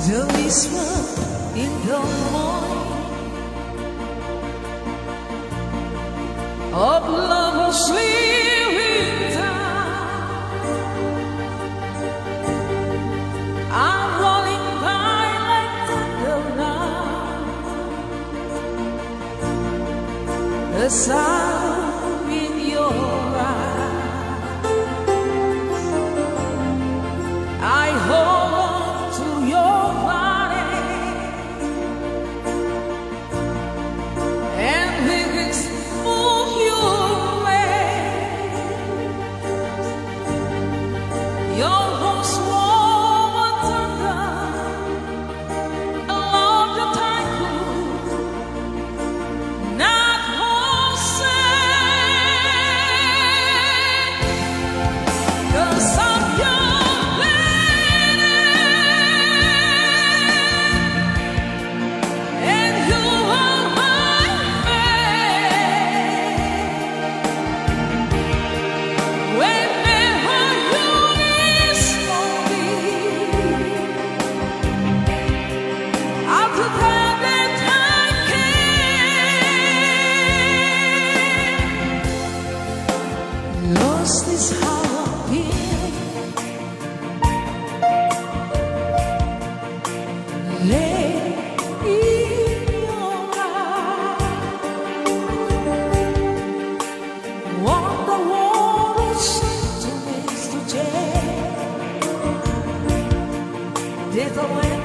The whisper in the morning of lovers sleeping time. I'm rolling by like thunder now. The sound in your eyes, I hold on to your body, and lyrics move you away. Your voice warm and tender, along the tycoon, not Jose. 'Cause I'm your lady, and you are my man. Whenever you is lonely, I'll pretend that I can. Lost is how I feel. Lay in your eyes. Want the world to waste to change. Did the when